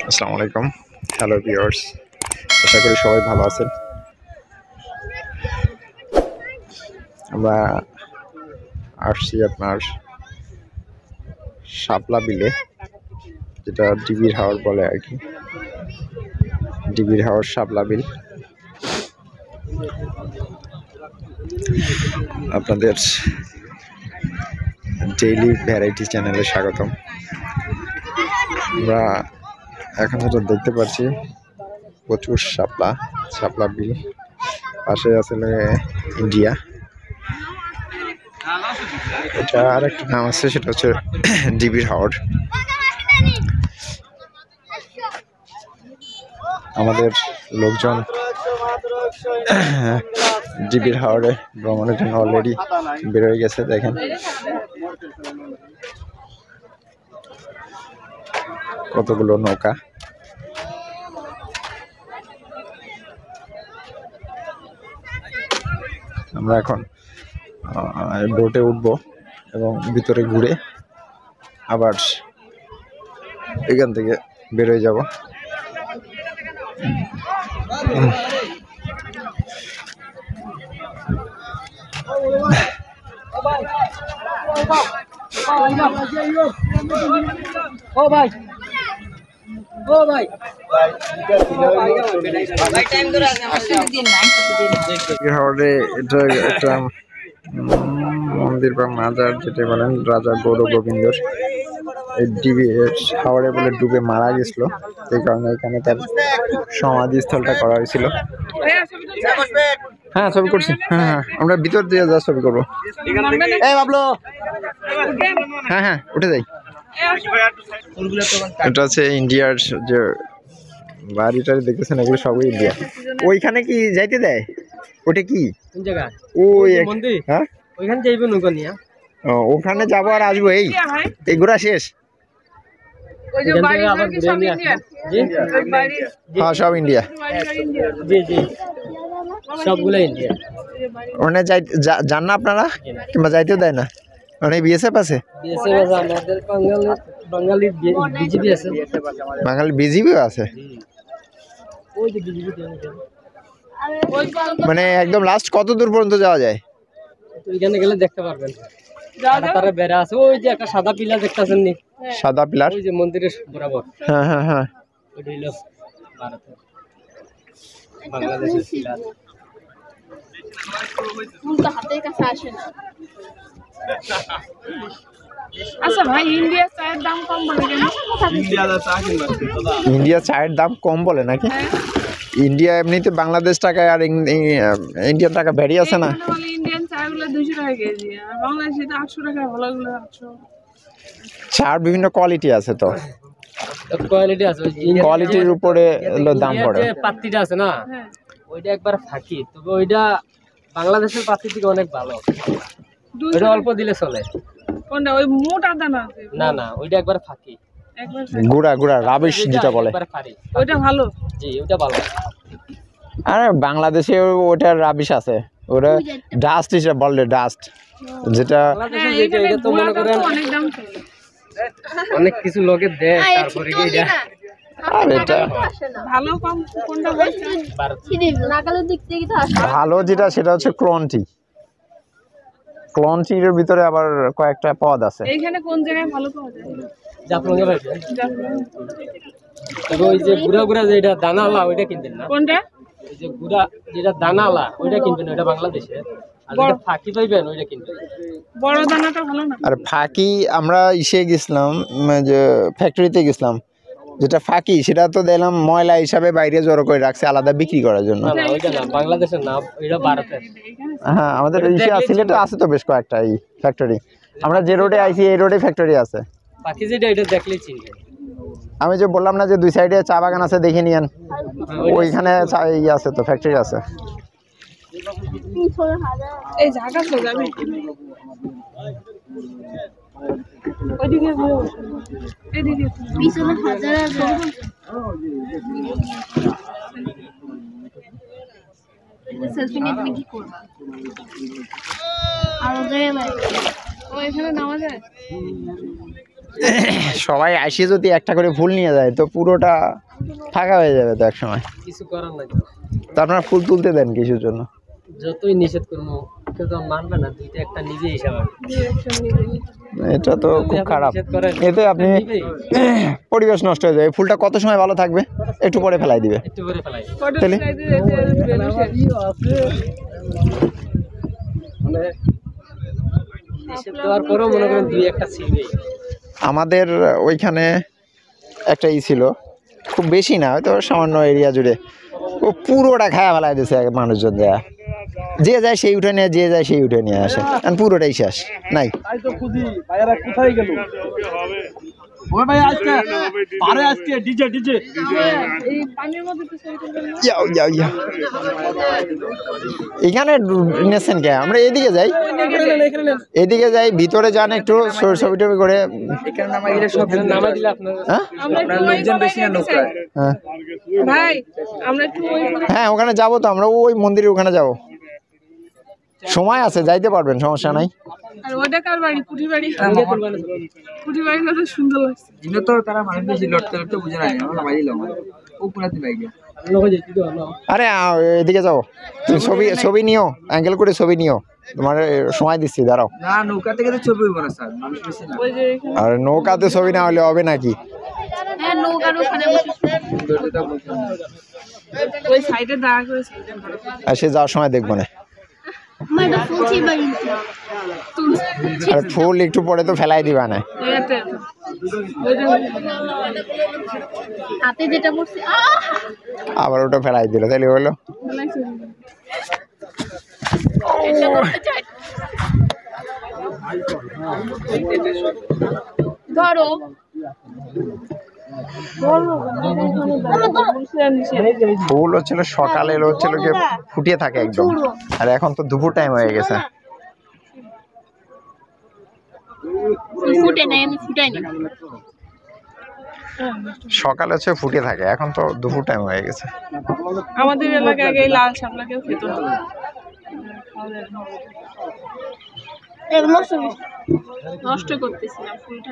আসসালামু আলাইকুম। Hello viewers, আশা করি সবাই ভালো আছেন। আমরা আসছি আপনার শাপলা বিলে, যেটা ডিবির হাওর বলে আর কি। ডিবির হাওর শাপলা বিল। আপনাদের ডেইলি ভ্যারাইটি চ্যানেলে স্বাগতম। আমরা এখন যেটা দেখতে পাচ্ছি প্রচুর শাপলা বিল। পাশে আসলে ইন্ডিয়া। এটা আর একটা নাম আছে, সেটা হচ্ছে ডিবির হাওর। আমাদের লোকজন ডিবির হাওরে ভ্রমণের জন্য অলরেডি বের হয়ে গেছে। দেখেন কতগুলো নৌকা। আমরা এখন বোটে উঠবো এবং ভিতরে ঘুরে আবার এখান থেকে বের হয়ে যাব। এটা একটা মন্দির বা মাজার, যেটা বলেন রাজা গৌর গোবিন্দর। এই ডিবি হাওড়ে বলে ডুবে মারা গেছিল, এই কারণে এখানে তার সমাধিস্থলটা করা হয়েছিল। হ্যাঁ, ছবি করছি। হ্যাঁ, আমরা ভিতর দিয়ে যা ছবি করবো। হ্যাঁ, উঠে যাই। এটা হচ্ছে ইন্ডিয়ার যে বাড়িটা দেখতেছেন, এগুলো সবই ইন্ডিয়া। ওইখানে কি যাইতে দেয়? ওটা কি কোন জায়গা? ওই হ্যাঁ, ওইখানে যাইবো নৌকা নিয়ে। ওখানে যাবো আর আসবো। এই ঘোরা শেষ। হ্যাঁ, সব ইন্ডিয়া। সবগুলো ইন্ডিয়া। ওখানে যান না আপনারা, কিংবা যাইতেও দেয় না? মানে বিএসএফ আছে, বাঙালি বিজিবিও আছে। মানে একদম লাস্ট কত দূর পর্যন্ত যাওয়া যায়? ওইখানে গেলে দেখতে পারবেন। তারা বেড়া আছে, ওই যে একটা সাদা পিলার দেখতেছেন নি? সাদা পিলার, ওই যে মন্দিরের বরাবর। হ্যাঁ, ওটা হলো ভারতের, বাংলাদেশের পিলার। ফুলটা হাতের কাছে আসে না। আচ্ছা ভাই, ইন্ডিয়া চায়ের দাম কম বলে কেন? ইন্ডিয়া চায়ের দাম কম বলে নাকি? ইন্ডিয়া এমনিতে বাংলাদেশ টাকায় আর ইন্ডিয়ান টাকা ভ্যারি আছে না? ইন্ডিয়ান চাগুলো 200 টাকা কেজি, আর বাংলাদেশে তো 800 টাকা। ভালোগুলো 800। চার বিভিন্ন কোয়ালিটি আছে, তো কোয়ালিটি আছে, কোয়ালিটির উপরে দাম পড়ে। পাত্তিটা আছে না, ওইটা একবার ফাঁকি, তবে ওইটা বাংলাদেশের পাত্তি থেকে অনেক ভালো। ওইটা অল্প দিলে চলে। কোনটা? ওই মোটা দানা? না, ওইটা একবার ফাঁকি, গুড়া রাবিশ যেটা বলে, ওইটা ভালো। জি, ওইটা ভালো। আরে বাংলাদেশে ওইটার রাবিশ আছে, ওটা ডাস্ট হিসেবে বলে, ডাস্ট যেটা। এটা তো মনে করেন অনেক কিছু লোকে দেয়, তারপরে কি এটা আর এটা ভালো কম কোনটা বলছেন? নাগালের দিক থেকে তো আসে ভালো যেটা, সেটা হচ্ছে ক্লনটির ভিতরে আবার কয়েকটা পদ আছে। এইখানে কোন জায়গায় ভালো পাওয়া যায়? জাফলংয়ে পাওয়া যায়। ওই যে গুড়া যেটা দানালা, ওইটা কিনবেন না। কোনটা? ওই যে গুড়া যেটা দানালা, ওইটা কিনবেন, ওইটা বাংলাদেশে। আর যেটা ফাঁকি পাইবেন, ওইটা কিনবেন। বড় দানাটা ভালো না? আর ফাঁকি আমরা গেছিলাম, যে ফ্যাক্টরিতে গেছিলাম, যেটা ফাঁকি সেটা তো দেখলাম ময়লা হিসাবে বাইরে জড়ো করে রাখছে আলাদা বিক্রি করার জন্য। ওইটা না, বাংলাদেশের না, এটা ভারতের। হ্যাঁ, আমাদের সিলেটে আছে তো বেশ কয়েকটা এই ফ্যাক্টরি। আমরা যে রোডে আইছি, এই রোডে ফ্যাক্টরি আছে। ফাঁকি যেটা, এটা দেখলেই চিনবেন। আমি যে বললাম না যে দুই সাইডে চা বাগান আছে, দেখে নিয়েন। ওইখানে আছে তো, ফ্যাক্টরি আছে। এই জায়গা তো যাবে ওইদিকে, এদিকে পিছনে হাজার আছে। সেলফি নিয়ে তুমি কি করবা? আর ওই জায়গায় ও এখানে নামা যায়। সবাই আসে যদি একটা করে ফুল নিয়ে যায় তো পুরোটা ফাঁকা হয়ে যাবে তো এক সময়। কিছু করার নাই তো আপনারা ফুল তুলতে দেন কিছুর জন্য? যতই নিষেধ করবো কেউ তো মানবে না, দুইটা একটা নিজে হিসাব এটা তো খুব খারাপ। এতে আপনি পরিবেশ নষ্ট হয়ে যাবে। ফুলটা কত সময় ভালো থাকবে? একটু পরে ফেলাই দিবে। একটু করে ফেলাই তাহলে নিষেধ দেওয়ার পরেও মনে করেন দুই একটা ছিলবে। আমাদের ওইখানে একটা ছিল, খুব বেশি না, হয়তো সামান্য এরিয়া জুড়ে, ও পুরোটা খায়া ফেলাই দিয়েছে মানুষজন দেয়া। যে যায় সেই উঠে নিয়ে, যে যায় সেই উঠে নিয়ে আসে, আর পুরোটাই শেষ নাই। এখানে নেছেন কে? আমরা এদিকে যাই, এদিকে যাই, ভিতরে যান একটু ছবি টবি করে। হ্যাঁ ওখানে যাবো তো আমরা, ওই মন্দিরের ওখানে যাবো, সময় আছে, যাইতে পারবেন, সমস্যা নাই। আর ওটা কার বাড়ি? কুঠি বাড়ি। কুঠি বাড়ি কত সুন্দর লাগছে। ইনো তো তারা মানুষ বেশি লড়তে লড়তে বুঝে না, আমরা মারি লাম ও পুরাতি বাইকে। আরে এদিকে যাও, তুমি ছবি নিও, অ্যাঙ্গেল করে ছবি নিও, তোমার সময় দিচ্ছি, দাঁড়াও। না নৌকা থেকে তো ছবি হইব না স্যার, মানুষ বেশি না। ওই যে এখানে আর নৌকাতে ছবি না হলে হবে নাকি? হ্যাঁ নৌকার ওখানে ওই সাইডে দাঁড়া করে আর সে যাওয়ার সময় দেখবো না। আর ফুল একটু পরে তো ফেলাই দিবা না। হাতে যেটা পড়ছে আবার ওটা ফেলাই দিল, তাহলে হলো। ধরো ফুল হচ্ছিল সকালে, হচ্ছিল কি ফুটিয়ে থাকে একদম, আর এখন তো দুপুর টাইম হয়ে গেছে। ফুটে নাই, আমি ফুটাই না। সকালে হচ্ছে ফুটে থাকে, এখন তো দুপুর টাইম হয়ে গেছে। আমাদের এলাকায় আগে লাল শাপলা কেউ খেত না। নষ্ট করতেছিলাম ফুলটা।